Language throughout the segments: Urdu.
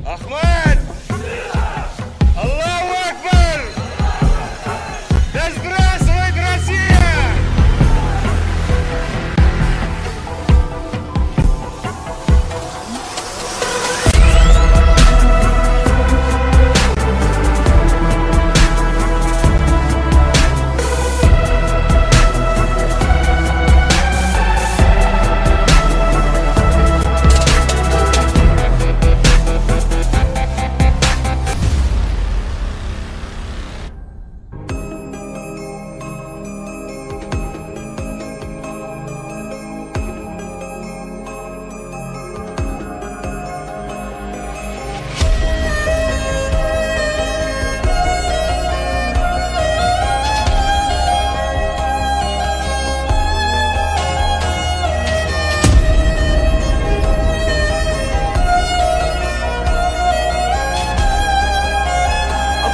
Ahmed! Allahu Akbar! Да здравствует Россия!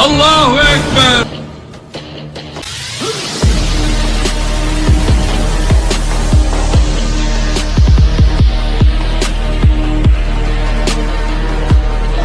Allahu Akbar!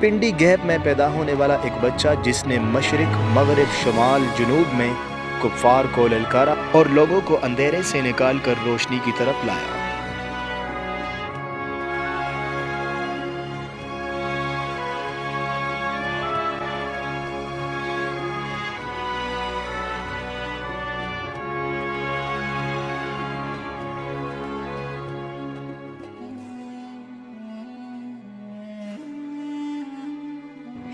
Pindi gap میں پیدا ہونے والا ایک بچہ جس نے مشرق، مغرب، شمال، جنوب میں کفار کو للکارا اور لوگوں کو اندھیرے سے نکال کر روشنی کی طرف لایا۔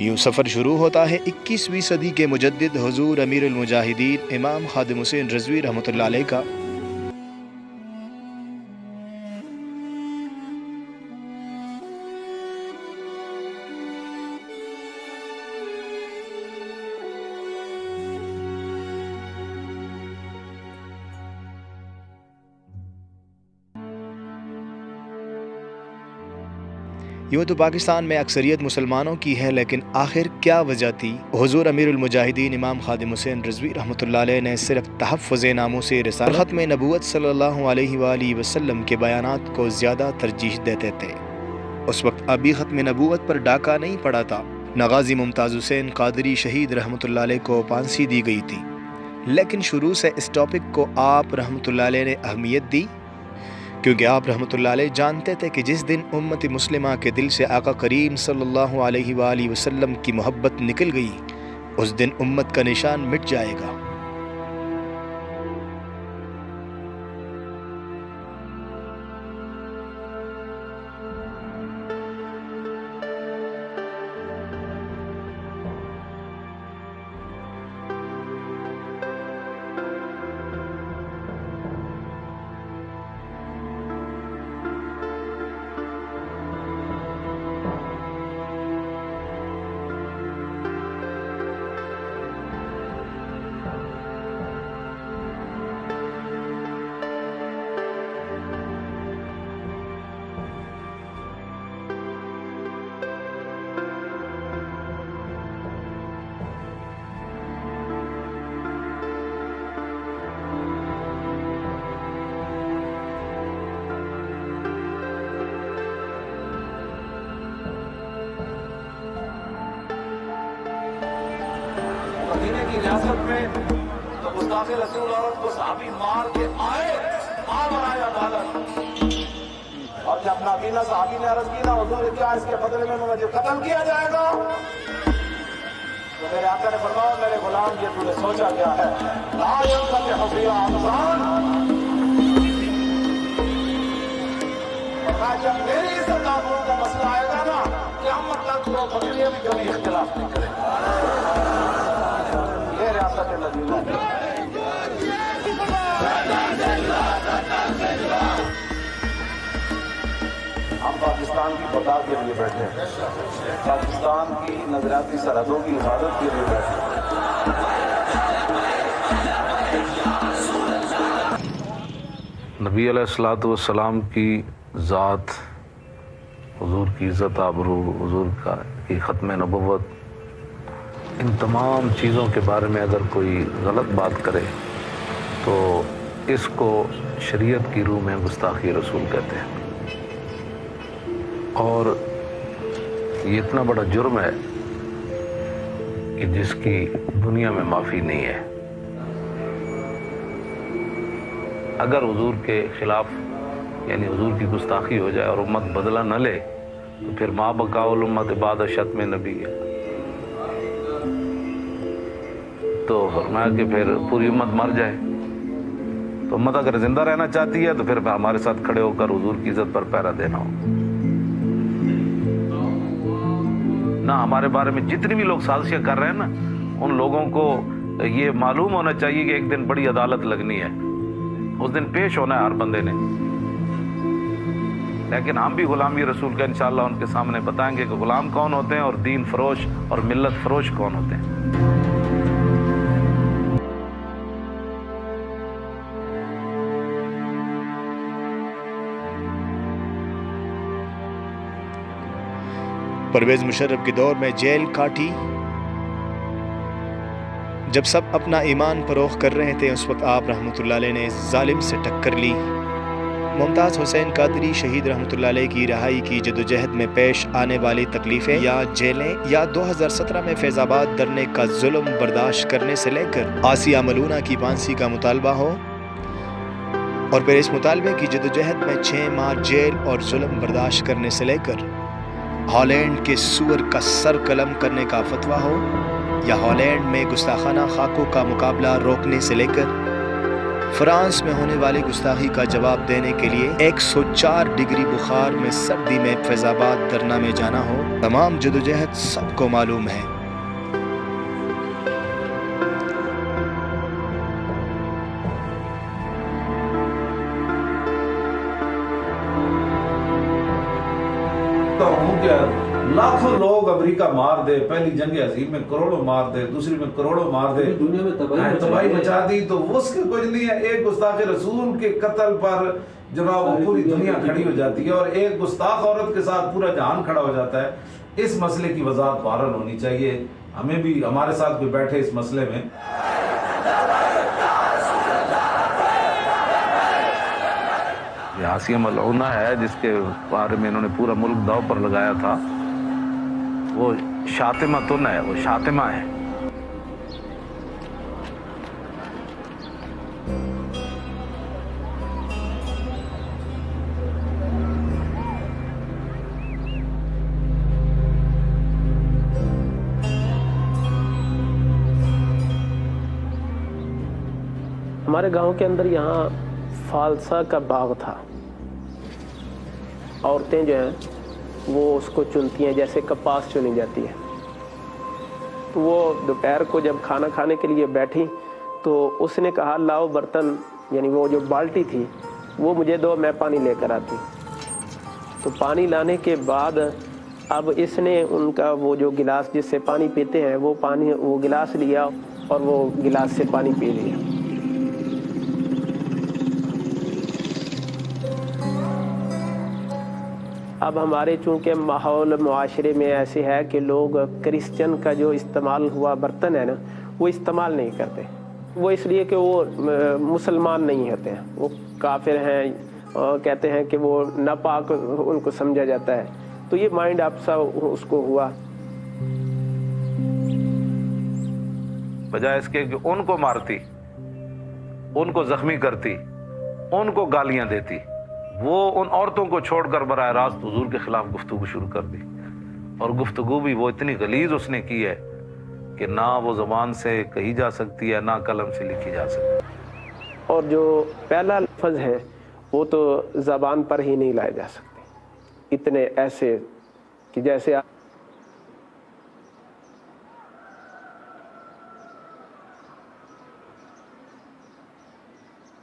یوں سفر شروع ہوتا ہے 21ویں صدی کے مجدد حضور امیر المجاہدین امام خادم حسین رضوی رحمۃ اللہ علیہ کا۔ یوں تو پاکستان میں اکثریت مسلمانوں کی ہے، لیکن آخر کیا وجہ تھی حضور امیر المجاہدین امام خادم حسین رضوی رحمۃ اللہ علیہ نے صرف تحفظ ناموس رسالت ختم نبوت صلی اللہ علیہ وآلہ وسلم کے بیانات کو زیادہ ترجیح دیتے تھے؟ اس وقت ابھی ختم نبوت پر ڈاکہ نہیں پڑا تھا، نہ غازی ممتاز حسین قادری شہید رحمۃ اللہ علیہ کو پھانسی دی گئی تھی، لیکن شروع سے اس ٹاپک کو آپ رحمۃ اللہ علیہ نے اہمیت دی، کیونکہ آپ رحمۃ اللہ علیہ جانتے تھے کہ جس دن امت مسلمہ کے دل سے آقا کریم صلی اللہ علیہ وآلہ وسلم کی محبت نکل گئی، اس دن امت کا نشان مٹ جائے گا۔ مدینے کی ریاست میں تو گستاخ رسول عورت کو صحابی مار کے آئے، مار بنائے عدالت، اور جب نابینا صحابی نے عرض کی نا حضور کیا اس کے بدلے میں مجھے قتل کیا جائے گا، تو میرے آقا نے فرمایا میرے غلام یہ تو نے سوچا کیا ہے، لا ينفتح فيها أبصار، جب میری عزت آبرو کا مسئلہ آئے گا نا قیامت تک وہ بکریاں بھی کبھی اختلاف نہیں کرے گا۔ یہ ریاست مدینہ ہم پاکستان کی بقا کے لیے بیٹھے ہیں، پاکستان کی نظریاتی سرحدوں کی حفاظت کے لیے بیٹھے ہیں۔ نبی علیہ الصلوۃ والسلام کی ذات، حضور کی عزت آبرو، حضور کی ختم نبوت، ان تمام چیزوں کے بارے میں اگر کوئی غلط بات کرے تو اس کو شریعت کی روح میں گستاخی رسول کہتے ہیں، اور یہ اتنا بڑا جرم ہے کہ جس کی دنیا میں معافی نہیں ہے۔ اگر حضور کے خلاف یعنی حضور کی گستاخی ہو جائے اور امت بدلہ نہ لے تو پھر ما بقاء الامت بعد شتم نبی ہے، تو فرمایا کہ پھر پوری امت مر جائے، تو امت اگر زندہ رہنا چاہتی ہے تو پھر ہمارے ساتھ کھڑے ہو کر حضور کی عزت پر پہرا دینا ہو۔ نہ ہمارے بارے میں جتنی بھی لوگ سازشیں کر رہے ہیں نا، ان لوگوں کو یہ معلوم ہونا چاہیے کہ ایک دن بڑی عدالت لگنی ہے، اس دن پیش ہونا ہے ہر بندے نے، لیکن ہم بھی غلامی رسول کا انشاءاللہ ان کے سامنے بتائیں گے کہ غلام کون ہوتے ہیں اور دین فروش اور ملت فروش کون ہوتے ہیں۔ پرویز مشرف کے دور میں جیل کاٹی، جب سب اپنا ایمان فروخت کر رہے تھے، اس وقت آپ رحمۃ اللہ علیہ نے ظالم سے ٹکر لی ممتاز حسین قادری شہید رحمۃ اللہ علیہ کی رہائی کی جدوجہد میں پیش آنے والی تکلیفیں یا جیلیں یا 2017 میں فیض آباد دھرنے کا ظلم برداشت کرنے سے لے کر آسیہ ملونہ کی پھانسی کا مطالبہ ہو اور پھر اس مطالبے کی جدوجہد میں 6 ماہ جیل اور ظلم برداشت کرنے سے لے کر ہالینڈ کے سور کا سر قلم کرنے کا فتویٰ ہو یا ہالینڈ میں گستاخانہ خاکوں کا مقابلہ روکنے سے لے کر فرانس میں ہونے والی گستاخی کا جواب دینے کے لیے 104 ڈگری بخار میں سردی میں فیض آباد دھرنا میں جانا ہو، تمام جدوجہد سب کو معلوم ہے۔ لاکھوں لوگ امریکہ مار دے، پہلی جنگ عظیم میں کروڑوں مار دے، دوسری میں کروڑوں مار دے، دنیا میں تباہی مچا دی، تو اس کے کچھ نہیں ہے۔ ایک گستاخ رسول کے قتل پر جناب پوری دنیا کھڑی ہو جاتی ہے اور ایک گستاخ عورت کے ساتھ پورا جہان کھڑا ہو جاتا ہے۔ اس مسئلے کی وضاحت بہرحال ہونی چاہیے، ہمیں بھی ہمارے ساتھ کوئی بیٹھے اس مسئلے میں۔ یہ آسیہ ملعونہ ہے جس کے بارے میں انہوں نے پورا ملک داؤ پر لگایا تھا، وہ شاطمہ تن ہے، وہ شاطمہ ہے۔ ہمارے گاؤں کے اندر یہاں فالسا کا باغ تھا، عورتیں جو ہیں وہ اس کو چنتی ہیں جیسے کپاس چنی جاتی ہے۔ تو وہ دوپہر کو جب کھانا کھانے کے لیے بیٹھی تو اس نے کہا لاؤ برتن، یعنی وہ جو بالٹی تھی وہ مجھے دو، میں پانی لے کر آتی۔ تو پانی لانے کے بعد اب اس نے ان کا وہ جو گلاس جس سے پانی پیتے ہیں وہ گلاس لیا اور وہ گلاس سے پانی پی لیا۔ اب ہمارے چونکہ ماحول معاشرے میں ایسے ہے کہ لوگ کرسچن کا جو استعمال ہوا برتن ہے نا وہ استعمال نہیں کرتے، وہ اس لیے کہ وہ مسلمان نہیں ہوتے ہیں، وہ کافر ہیں، کہتے ہیں کہ وہ ناپاک ان کو سمجھا جاتا ہے۔ تو یہ مائنڈ آپ سا اس کو ہوا، بجائے اس کے کہ ان کو مارتی، ان کو زخمی کرتی، ان کو گالیاں دیتی، وہ ان عورتوں کو چھوڑ کر براہ راست حضور کے خلاف گفتگو شروع کر دی، اور گفتگو بھی وہ اتنی غلیظ اس نے کی ہے کہ نہ وہ زبان سے کہی جا سکتی ہے نہ قلم سے لکھی جا سکتی۔ اور جو پہلا لفظ ہے وہ تو زبان پر ہی نہیں لائے جا سکتے، اتنے ایسے کہ جیسے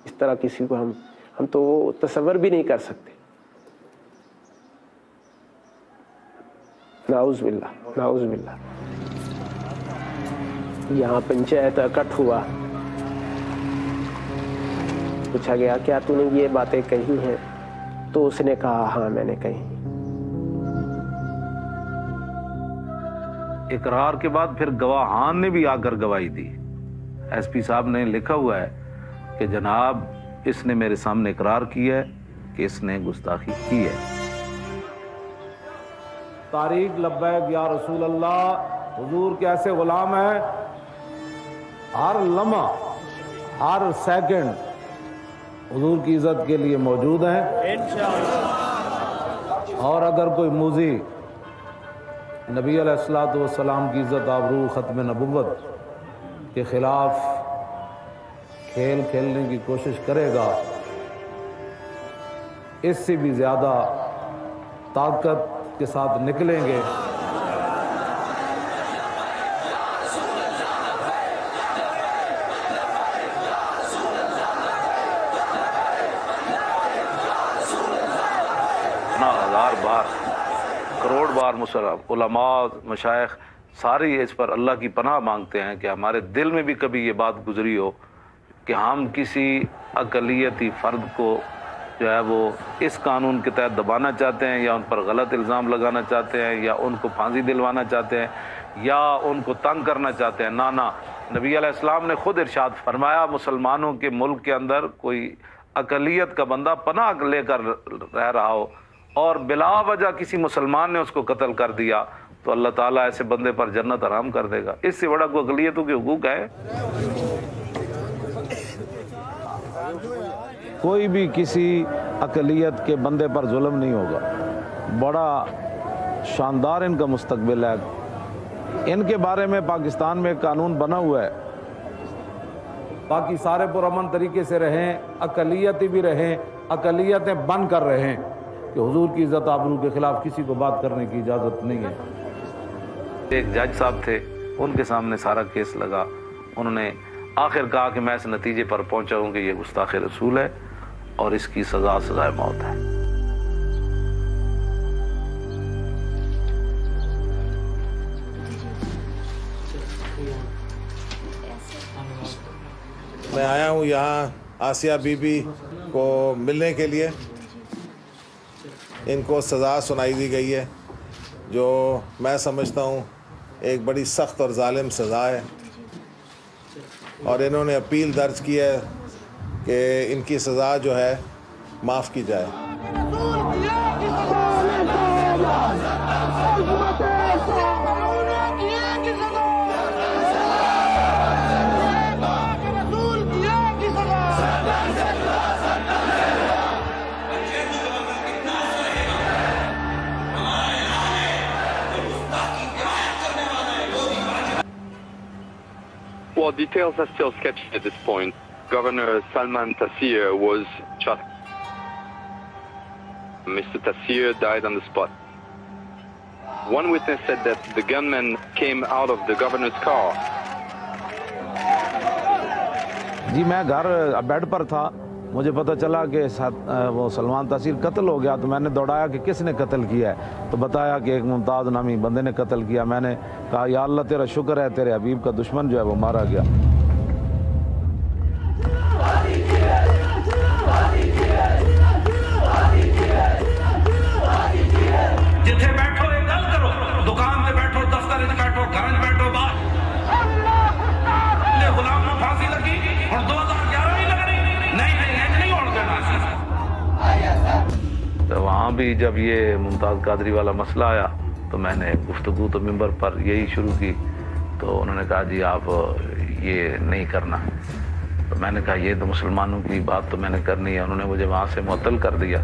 اس طرح کسی کو ہم تو وہ تصور بھی نہیں کر سکتے۔ نعوذ باللہ، نعوذ باللہ۔ یہاں پنچایت اکٹھ ہوا، پوچھا گیا کیا تو نے یہ باتیں کہی ہیں؟ تو اس نے کہا ہاں میں نے کہی۔ اقرار کے بعد پھر گواہان نے بھی آ کر گواہی دی۔ ایس پی صاحب نے لکھا ہوا ہے کہ جناب اس نے میرے سامنے اقرار کیا ہے کہ اس نے گستاخی کی ہے۔ طارق لبیک یا رسول اللہ، حضور کے ایسے غلام ہیں ہر لمحہ ہر سیکنڈ حضور کی عزت کے لیے موجود ہیں، اور اگر کوئی موذی نبی علیہ الصلوۃ والسلام کی عزت آبرو ختم نبوت کے خلاف کھیل کھیلنے کی کوشش کرے گا، اس سے بھی زیادہ طاقت کے ساتھ نکلیں گے۔ ہزار بار کروڑ بار علماء مشائخ ساری اس پر اللہ کی پناہ مانگتے ہیں کہ ہمارے دل میں بھی کبھی یہ بات گزری ہو کہ ہم کسی اقلیتی فرد کو جو ہے وہ اس قانون کے تحت دبانا چاہتے ہیں، یا ان پر غلط الزام لگانا چاہتے ہیں، یا ان کو پھانسی دلوانا چاہتے ہیں، یا ان کو تنگ کرنا چاہتے ہیں۔ نہ نبی علیہ السلام نے خود ارشاد فرمایا مسلمانوں کے ملک کے اندر کوئی اقلیت کا بندہ پناہ لے کر رہ رہا ہو اور بلا وجہ کسی مسلمان نے اس کو قتل کر دیا تو اللہ تعالیٰ ایسے بندے پر جنت حرام کر دے گا. اس سے بڑا کوئی اقلیتوں کے حقوق ہے؟ کوئی بھی کسی اقلیت کے بندے پر ظلم نہیں ہوگا. بڑا شاندار ان کا مستقبل ہے. ان کے بارے میں پاکستان میں ایک قانون بنا ہوا ہے. باقی سارے پرامن طریقے سے رہیں, اقلیتی بھی رہیں, اقلیتیں بن کر رہیں کہ حضور کی عزت آبرو کے خلاف کسی کو بات کرنے کی اجازت نہیں ہے. ایک جج صاحب تھے, ان کے سامنے سارا کیس لگا. انہوں نے آخر کہا کہ میں اس نتیجے پر پہنچا ہوں کہ یہ گستاخ رسول ہے اور اس کی سزا سزائے موت ہے. میں آیا ہوں یہاں آسیہ بی بی کو ملنے کے لیے. ان کو سزا سنائی دی گئی ہے جو میں سمجھتا ہوں ایک بڑی سخت اور ظالم سزا ہے, اور انہوں نے اپیل درج کی ہے کہ ان کی سزا جو ہے معاف کی جائے. Well, details are still sketchy at this point. Governor Salman Taseer was shot. Mr. Taseer died on the spot. One witness said that the gunman came out of the governor's car. جی میں گھر بیڈ پر تھا, مجھے پتہ چلا کہ وہ سلمان تاثیر قتل ہو گیا, تو میں نے دوڑایا کہ کس نے قتل کیا ہے, تو بتایا کہ ایک ممتاز نامی بندے نے قتل کیا. میں نے کہا یا اللہ تیرا شکر ہے, تیرے حبیب کا دشمن جو ہے وہ مارا گیا. جتھے بیٹھو ایک گل کرو, دکان میں بیٹھو, دفتر میں بیٹھو, گھر میں بیٹھو, باہر غلام نو پھانسی لگی اور 2011 ہی لگ رہی نہیں اور دینا. تو وہاں بھی جب یہ ممتاز قادری والا مسئلہ آیا تو میں نے گفتگو تو ممبر پر یہی شروع کی, تو انہوں نے کہا جی آپ یہ نہیں کرنا. تو میں نے کہا یہ تو مسلمانوں کی بات تو میں نے کرنی ہے. انہوں نے مجھے وہاں سے معطل کر دیا.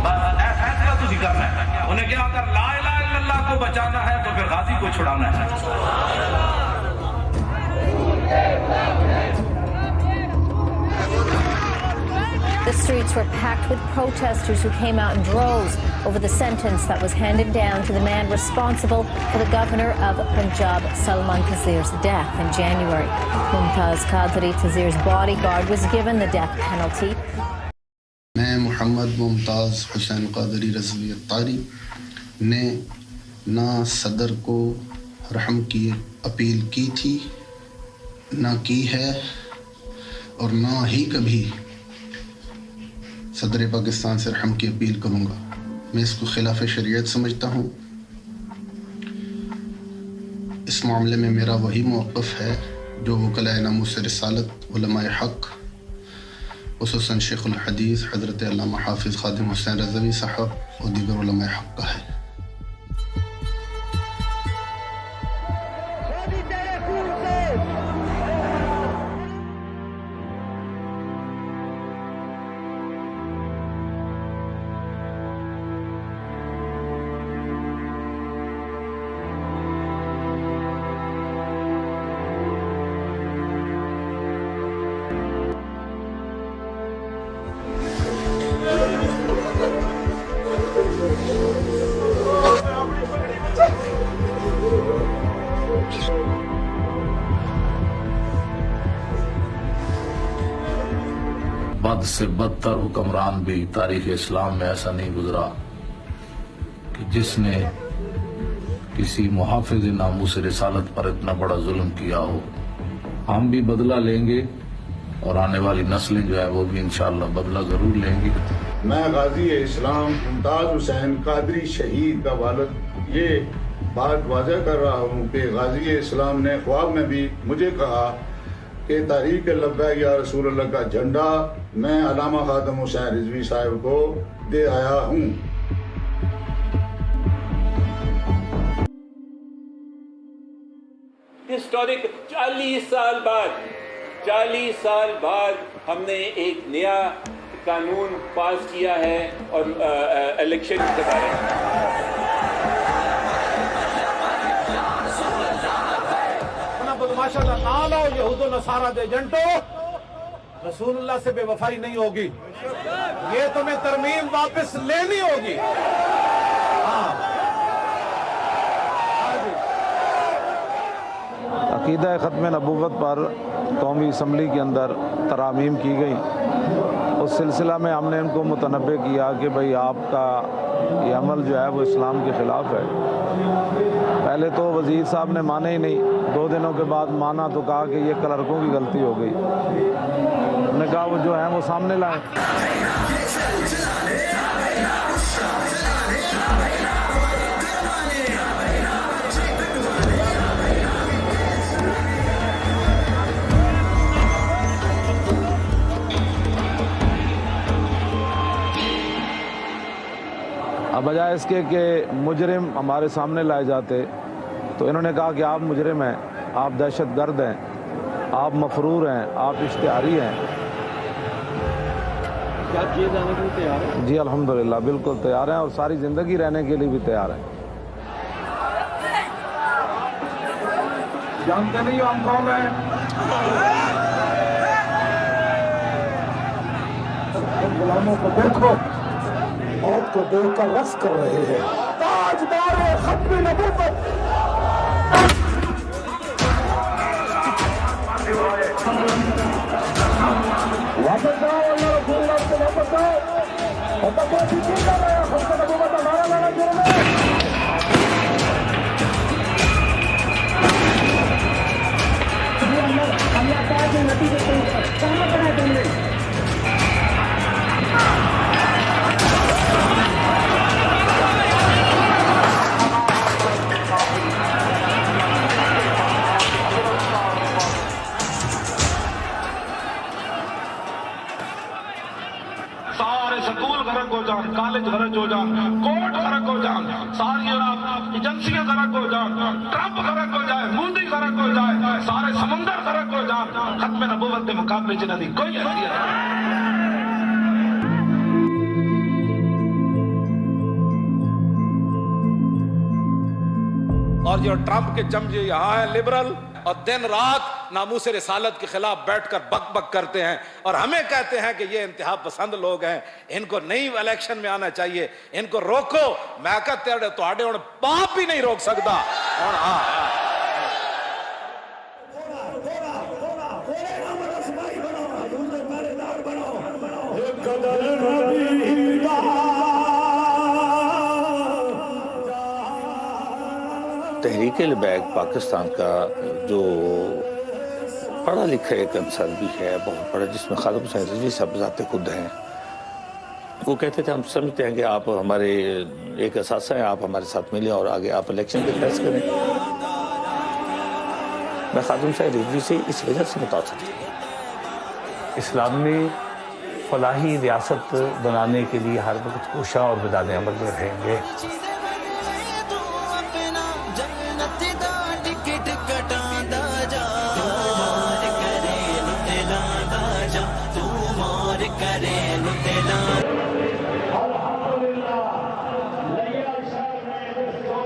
فیصلہ تجھے کرنا ہے. انہیں کیا اگر لا الہ الا اللہ کو بچانا ہے تو پھر غازی کو چھڑانا ہے. The streets were packed with protesters who came out in droves over the sentence that was handed down to the man responsible for the governor of Punjab, Salman Taseer's death in January. Mumtaz Qadri, Taseer's bodyguard, was given the death penalty. میں محمد ممتاز حسین قادری رضوی الطاری نے نہ صدر کو رحم کی اپیل کی تھی, نہ کی ہے, اور نہ ہی کبھی صدر پاکستان سے رحم کی اپیل کروں گا. میں اس کو خلاف شریعت سمجھتا ہوں. اس معاملے میں میرا وہی موقف ہے جو وکلاء ناموس رسالت, علماء حق, خصوصاً شیخ الحدیث حضرت علامہ حافظ خادم حسین رضوی صاحب اور دیگر علماء حق کا ہے. بد سے بدتر حکمران بھی تاریخ اسلام میں ایسا نہیں گزرا کہ جس نے کسی محافظ ناموس رسالت پر اتنا بڑا ظلم کیا ہو. ہم بھی بدلہ لیں گے اور آنے والی نسلیں جو ہے وہ بھی انشاءاللہ بدلہ ضرور لیں گی. میں غازی اسلام ممتاز حسین قادری شہید کا والد یہ بات واضح کر رہا ہوں کہ غازی اسلام نے خواب میں بھی مجھے کہا کہ تحریک لبیک یا رسول اللہ کا جھنڈا میں علامہ خادم حسین رضوی صاحب کو دے آیا ہوں۔ ہسٹورک 40 سال بعد ہم نے ایک نیا قانون پاس کیا ہے اور الیکشن کے بارے میں ماشاء اللہ نہ لاؤ یہود و نصارہ دے جنٹو، رسول اللہ سے بے وفائی نہیں ہوگی، یہ تمہیں ترمیم واپس لینی ہوگی۔ عقیدہ ختم نبوت پر قومی اسمبلی کے اندر ترامیم کی گئی، اس سلسلہ میں ہم نے ان کو متنبہ کیا کہ بھئی آپ کا یہ عمل جو ہے وہ اسلام کے خلاف ہے۔ پہلے تو وزیر صاحب نے مانے ہی نہیں، 2 دنوں کے بعد مانا تو کہا کہ یہ کلرکوں کی غلطی ہو گئی، انہوں نے کہا وہ جو ہیں وہ سامنے لائیں۔ اب بجائے اس کے کہ مجرم ہمارے سامنے لائے جاتے تو انہوں نے کہا کہ آپ مجرم ہیں، آپ دہشت گرد ہیں، آپ مفرور ہیں، آپ اشتہاری ہیں۔ کیا کیے جانے کے لیے تیار ہیں؟ جی الحمدللہ بالکل تیار ہیں، اور ساری زندگی رہنے کے لیے بھی تیار ہیں۔ جانتے نہیں ہو ہم کون ہیں؟ غلاموں کو دیکھو، موت کو دیکھ کر رقص کر رہے ہیں، تاجدار ختم نبوت۔ واپس آؤ اللہ رسول اللہ سے واپس آؤ، ختم نبوت ہمارا لانا جرم ہے۔ اللہ تعالیٰ کے نتیجے کو کہاں بنا تم نے؟ سارے سکول غرق ہو جان، کالج غرق ہو جان، کورٹ غرق ہو جان، ساری ایجنسیاں غرق ہو جان، ٹرمپ غرق ہو جائے، مودی غرق ہو جائے، سارے سمندر غرق ہو جان، ختم نبوت کے مقابلے چ نہیں کوئی حیثیت نہیں۔ اور جو ٹرمپ کے چمچے یہاں ہیں لبرل، اور دن رات ناموس رسالت کے خلاف بیٹھ کر بک بک کرتے ہیں اور ہمیں کہتے ہیں کہ یہ انتہا پسند لوگ ہیں، ان کو نہیں الیکشن میں آنا چاہیے، ان کو روکو۔ میں کہتے ہیں تواڈے ہن باپ بھی نہیں روک سکتا۔ اور تحریک لبیک پاکستان کا جو پڑھا لکھا ایک عنصر بھی ہے بہت بڑا، جس میں خادم حسین رضوی صاحب ذات خود ہیں، وہ کہتے تھے ہم سمجھتے ہیں کہ آپ ہمارے ایک اثاثہ ہیں، آپ ہمارے ساتھ ملیں اور آگے آپ الیکشن کے فیصلے کریں۔ میں خادم حسین رضوی سے اس وجہ سے متاثر تھا۔ اسلامی فلاحی ریاست بنانے کے لیے ہر وقت کوشاں اور میدان عمل میں رہیں گے۔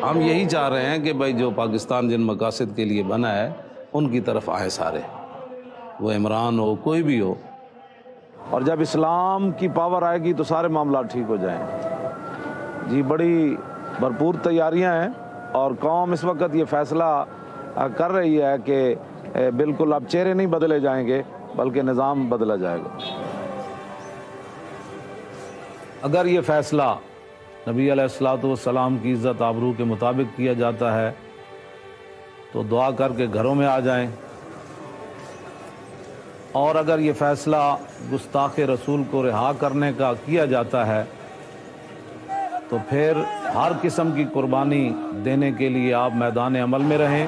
ہم یہی چاہ رہے ہیں کہ بھائی جو پاکستان جن مقاصد کے لیے بنا ہے ان کی طرف آئیں سارے، وہ عمران ہو کوئی بھی ہو، اور جب اسلام کی پاور آئے گی تو سارے معاملات ٹھیک ہو جائیں۔ جی بڑی بھرپور تیاریاں ہیں، اور قوم اس وقت یہ فیصلہ کر رہی ہے کہ بالکل اب چہرے نہیں بدلے جائیں گے بلکہ نظام بدلا جائے گا۔ اگر یہ فیصلہ نبی علیہ السلام کی عزت آبرو کے مطابق کیا جاتا ہے تو دعا کر کے گھروں میں آ جائیں، اور اگر یہ فیصلہ گستاخ رسول کو رہا کرنے کا کیا جاتا ہے تو پھر ہر قسم کی قربانی دینے کے لیے آپ میدان عمل میں رہیں۔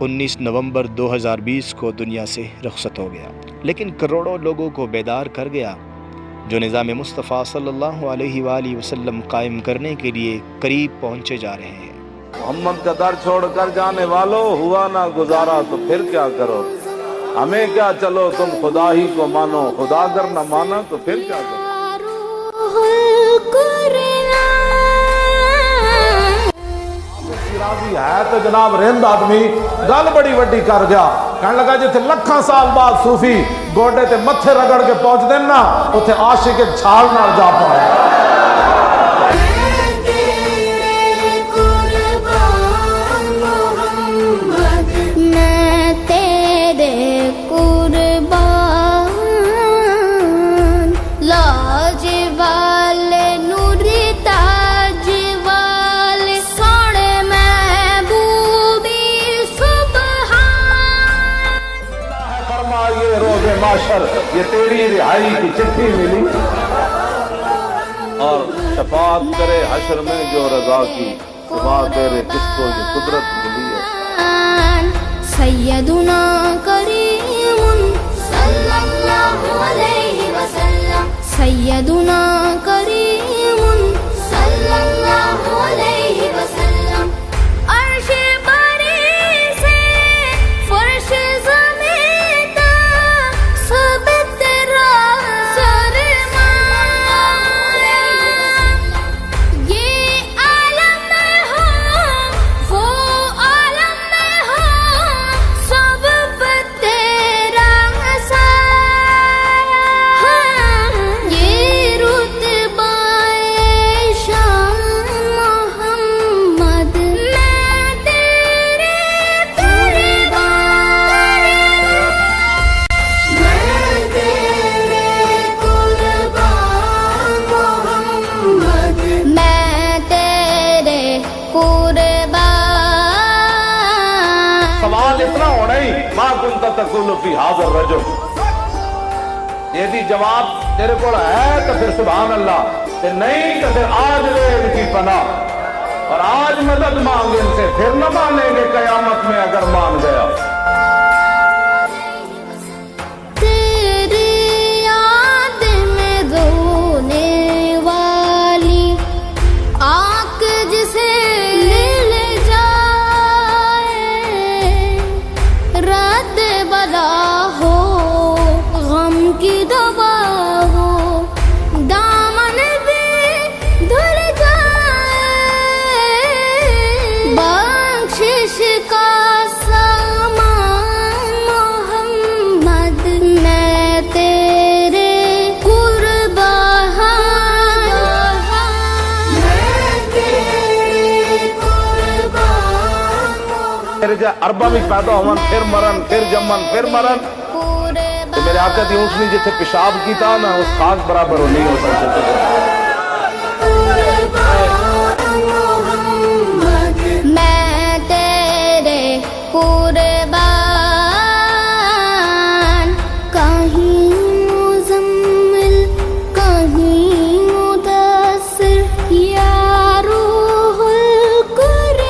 19 نومبر 2020 کو دنیا سے رخصت ہو گیا، لیکن کروڑوں لوگوں کو بیدار کر گیا جو نظام مصطفیٰ صلی اللہ علیہ وآلہ وسلم قائم کرنے کے لیے قریب پہنچے جا رہے ہیں۔ محمد کا در چھوڑ کر جانے والوں، ہوا نہ گزارا تو پھر کیا کرو، ہمیں کیا چلو تم خدا ہی کو مانو، خدا اگر نہ مانا تو پھر کیا کرو۔ راضی ہے تو جناب رند آدمی گل بڑی وڈی کر گیا، کہنے لگا جتھے لکھاں سال بعد صوفی گوڈے تے متھے رگڑ کے پہنچ دین نا، اتھے عاشق ایک چھال نال جا پاؤں۔ یہ تیری رہائی کی چٹھی ملی، اور شفاعت کرے حشر میں جو رضا کی، سوا تیرے کس کو یہ قدرت ملی ہے۔ سیدنا کریم صلی اللہ علیہ وسلم، سیدنا کریم صلی اللہ علیہ وسلم، عرش بری سے فرش زمین تک سب تیرا سرمایہ، یہ عالم میں ہو وہ عالم میں ہو، سب پر تیرا سایہ، یہ رتبہ شان محمد، میں تیرے قربان، میں تیرے قربان محمد، میں تیرے قربان۔ سوال اتنا ہونا ہی ما کنت تقول فی ھذا الرجل، یہ دی جواب تیرے کو ہے تو پھر سبحان اللہ، تے نہیں تو پھر آج لے ان کی پناہ، اور آج مدد مانگ ان سے، پھر نہ مانیں گے قیامت میں اگر مان گیا۔ تیری یاد میں رونے والی آنکھ جسے لے جائے، رد بلا ہو غم کی دوا ہو، دامن بھی دھل جائے، بخشش کا سامان محمد، میں تیرے قربان، میں تیرے قربان، میرے جا عربہ میں پیدا ہون، پھر مرن، پھر جمن، پھر مرن، تو میرے آقا دی اونٹنی جتھے پیشاب کیتا نا اس خاک برابر نہیں ہو سکتے۔ میں تیرے قربان، کہیں مزمل کہیں مدثر، یا روح القرآن،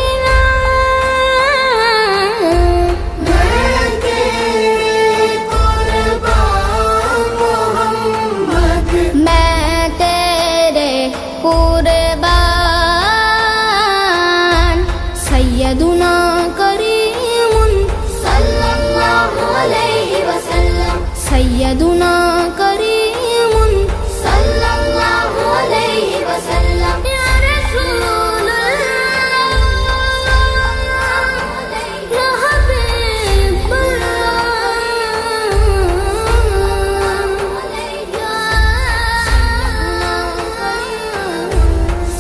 میں تیرے قربان محمد، میں تیرے قربان، سیدنا کریم صلی اللہ علیہ وسلم، سیدنا کریم صلی اللہ علیہ وسلم، یا رسول اللہ، یا حبیب اللہ،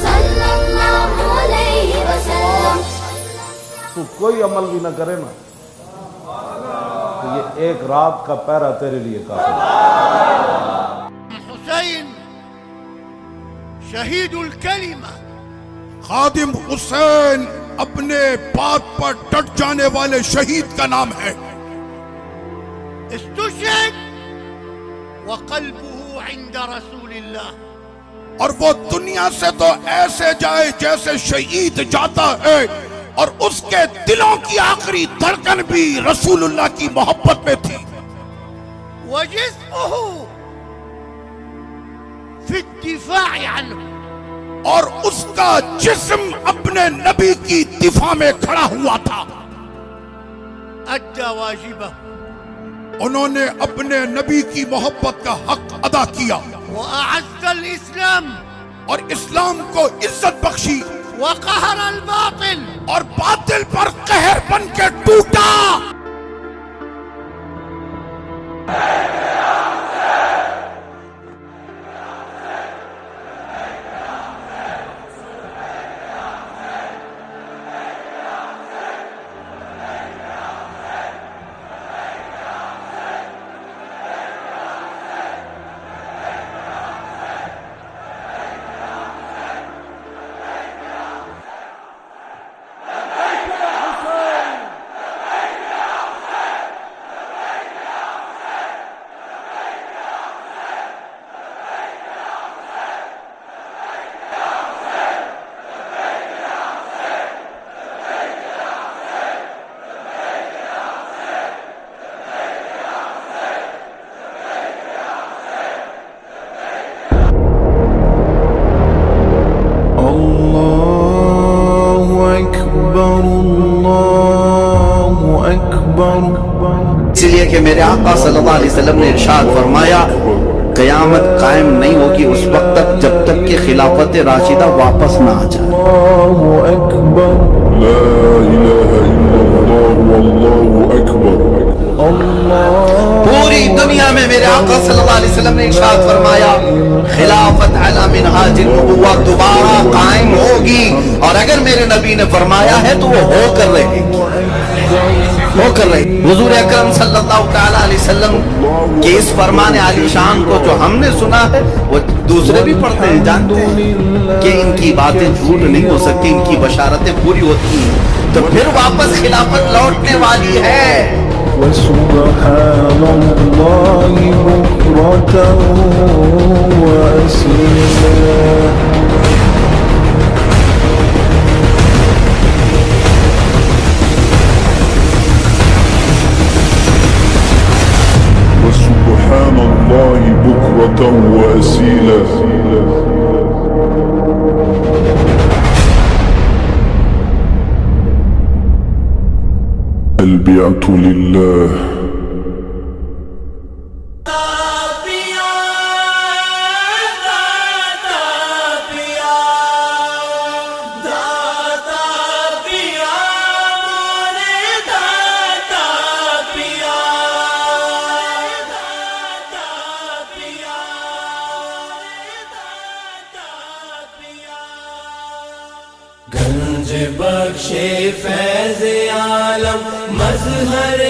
صلی اللہ علیہ وسلم۔ تو کوئی عمل بھی نہ کرے نا تو یہ ایک رات کا پہرا تیرے لیے کافی ہے۔ حسین شہید الکلمہ، خادم حسین اپنے بات پر ڈٹ جانے والے شہید کا نام ہے۔ استشهد وقلبه عند رسول اللہ، اور وہ دنیا سے تو ایسے جائے جیسے شہید جاتا ہے، اور اس کے دلوں کی آخری دھڑکن بھی رسول اللہ کی محبت میں تھی. وجسمه في الدفاع عنه، اور اس کا جسم اپنے نبی کی دفاع میں کھڑا ہوا تھا. أدى واجبه، انہوں نے اپنے نبی کی محبت کا حق ادا کیا وأعز الإسلام، اور اسلام کو عزت بخشی وقهر الباطل، اور باطل پر قہر بن کے ٹوٹا. اس لیے کہ میرے آقا صلی اللہ علیہ وسلم نے ارشاد فرمایا قیامت قائم نہیں ہوگی اس وقت تک جب تک کہ خلافت راشدہ واپس نہ آ جائے. اللہ اکبر، لا الہ الا اللہ واللہ اکبر. پوری دنیا میں میرے آقا صلی اللہ علیہ وسلم نے ارشاد فرمایا خلافت علی منہاج النبوۃ دوبارہ قائم ہوگی، اور اگر میرے نبی نے فرمایا ہے تو وہ ہو کر رہے گی، ہو کر رہے گی. حضور اکرم صلی اللہ تعالی علیہ وسلم کے اس فرمان عالی شان کو جو ہم نے سنا ہے وہ دوسرے بھی پڑھتے ہیں، جانتے ہیں کہ ان کی باتیں جھوٹ نہیں ہو سکتی، ان کی بشارتیں پوری ہوتی ہیں، تو پھر واپس خلافت لوٹنے والی ہے. وسبحان اللہ بکرة وأصیلا. وسبحان الله بكرة وأصيلا. البيعة لله. گنج بخشے فیض عالم مظہر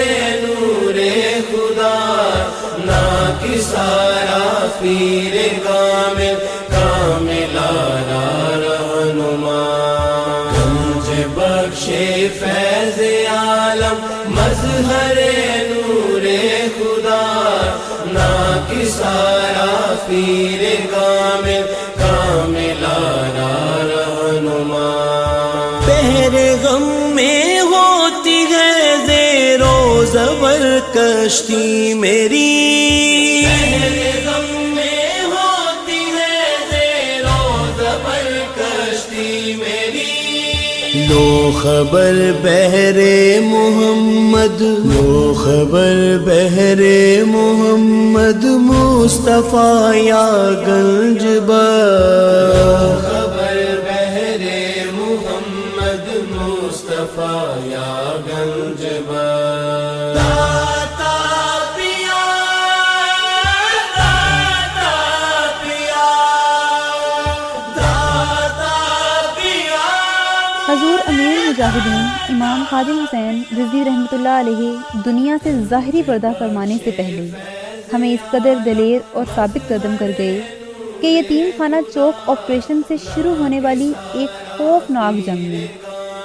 نور خدا نا کسارا پیر کامل کاملانہ رہنما. گنج بخشے فیض عالم مظہر نور خدا نا کسارا پیر کامل کاملانہ رہنما. بحر غم میں ہوتی ہے زیر و زبر کشتی میری، بحر غم میں ہوتی ہے زیر و زبر کشتی میری. لو خبر بحر محمد، لو خبر بحر محمد مصطفیٰ یا گنج بخش. یا گنج داتا پیا، داتا پیا، داتا پیا. حضور امیر مجاہدین امام خادم حسین رضوی رحمۃ اللہ علیہ دنیا سے ظاہری پردہ فرمانے سے پہلے ہمیں اس قدر دلیر اور ثابت قدم کر گئے کہ یتیم خانہ چوک آپریشن سے شروع ہونے والی ایک خوفناک جنگ میں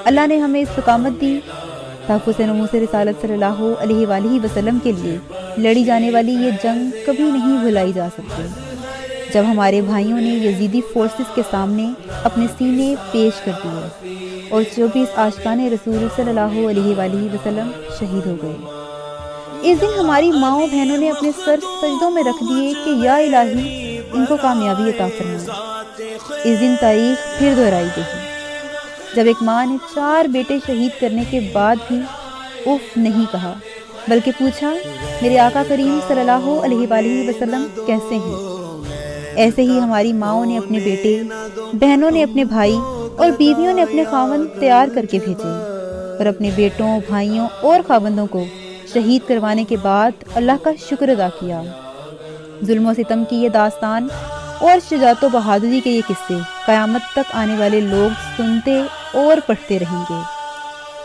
اللہ نے ہمیں استقامت دی. تحفظ ناموس رسالت صلی اللہ علیہ وآلہ وسلم کے لیے لڑی جانے والی یہ جنگ کبھی نہیں بھلائی جا سکتی. جب ہمارے بھائیوں نے یزیدی فورسز کے سامنے اپنے سینے پیش کر دیے اور 24 عاشقان رسول صلی اللہ علیہ وآلہ وسلم شہید ہو گئے۔ اس دن ہماری ماؤں بہنوں نے اپنے سر سجدوں میں رکھ دیے کہ یا الہی ان کو کامیابی عطا فرما۔ اس دن تاریخ پھر دہرائی گئی جب ایک ماں نے 4 بیٹے شہید کرنے کے بعد بھی اف نہیں کہا، بلکہ پوچھا میرے آقا کریم صلی اللہ علیہ وآلہ وسلم کیسے ہیں۔ ایسے ہی ہماری ماؤں نے اپنے بیٹے، بہنوں نے اپنے بھائی اور بیویوں نے اپنے خاوند تیار کر کے بھیجے اور اپنے بیٹوں، بھائیوں اور خاوندوں کو شہید کروانے کے بعد اللہ کا شکر ادا کیا۔ ظلم و ستم کی یہ داستان اور شجاعت و بہادری کے یہ قصے قیامت تک آنے والے لوگ سنتے اور پڑھتے رہیں گے۔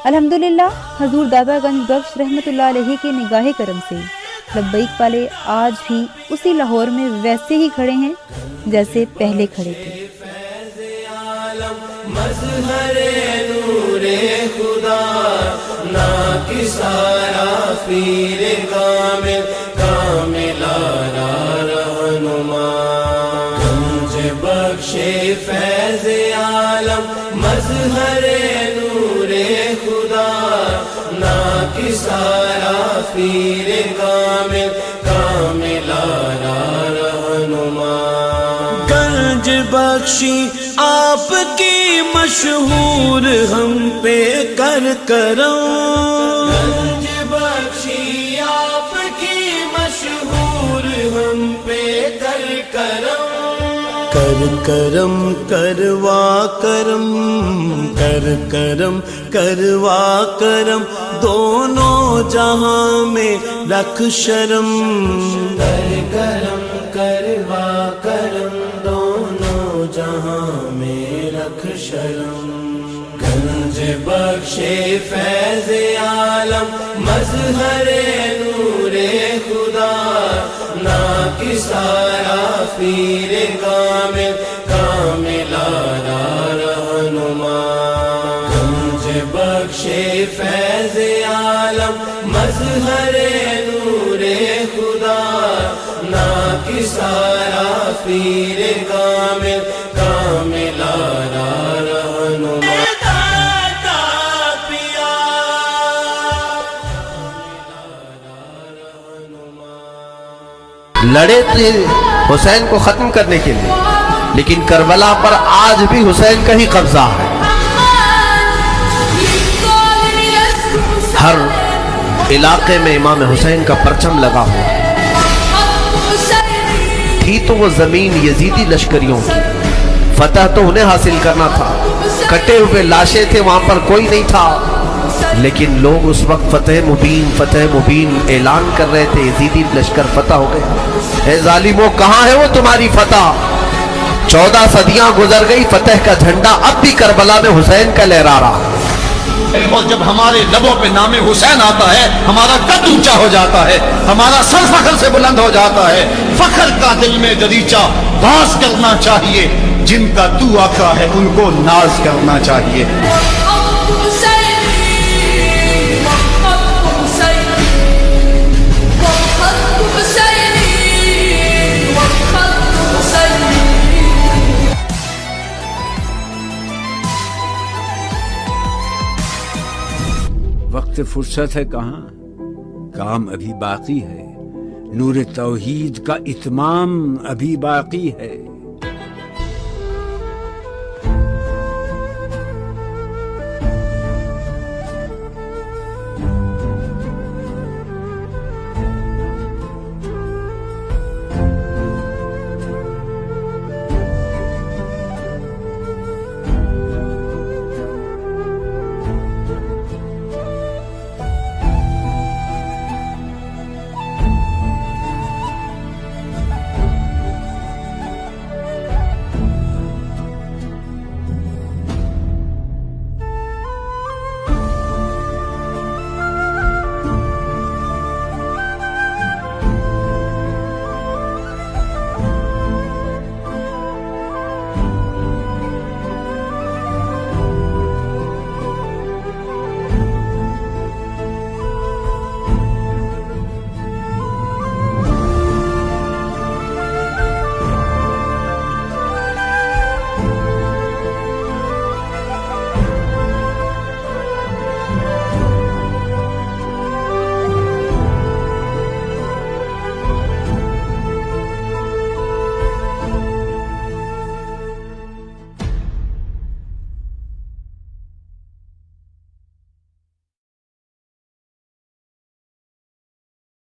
الحمدللہ حضور دادا گنج بخش رحمۃ اللہ علیہ کے نگاہ کرم سے لبیک والے آج بھی اسی لاہور میں ویسے ہی کھڑے ہیں جیسے پہلے کھڑے تھے۔ مظہر نور خدا ناکسارا پیر کامل کاملارا رہنما گنج بخش فیض عالم مظہر نور خدا ناکسارا پیر کامل کاملارا رہنما گنج بخشی آپ کی مشہور ہم پہ کر کرم گنج بخشی آپ کی مشہور ہم پہ کر کرم کر کرم کروا کرم کر کرم کروا کرم دونوں جہاں میں رکھ شرم کر کرم کروا کرم دونوں جہاں میں رکھ شرم گنج بخش فیض عالم مظہر نور خدا ناکسارا پیر کامل کاملارا رہنما گنج بخش فیض عالم مظہر نور خدا ناکسارا پیر کامل کاملارا رہنما لڑے تھے حسین کو ختم کرنے کے لیے، لیکن کربلا پر آج بھی حسین کا ہی قبضہ ہے۔ ہر علاقے میں امام حسین کا پرچم لگا ہوا ہے۔ تھی تو وہ زمین یزیدی لشکریوں کی، فتح تو انہیں حاصل کرنا تھا، کٹے ہوئے لاشیں تھے، وہاں پر کوئی نہیں تھا، لیکن لوگ اس وقت فتح مبین اعلان کر رہے تھے، یزیدی لشکر فتح ہو گیا۔ اے ظالموں کہاں ہے وہ تمہاری فتح؟ 14 صدیاں گزر گئی، فتح کا جھنڈا اب بھی کربلا میں حسین کا لہرا رہا ہے۔ اور جب ہمارے لبوں پہ نام حسین آتا ہے، ہمارا قد اونچا ہو جاتا ہے، ہمارا سر فخر سے بلند ہو جاتا ہے۔ فخر کا دل میں دریچہ باز کرنا چاہیے، جن کا تو آقا ہے ان کو ناز کرنا چاہیے۔ وقت فرصت ہے کہاں، کام ابھی باقی ہے، نور توحید کا اتمام ابھی باقی ہے۔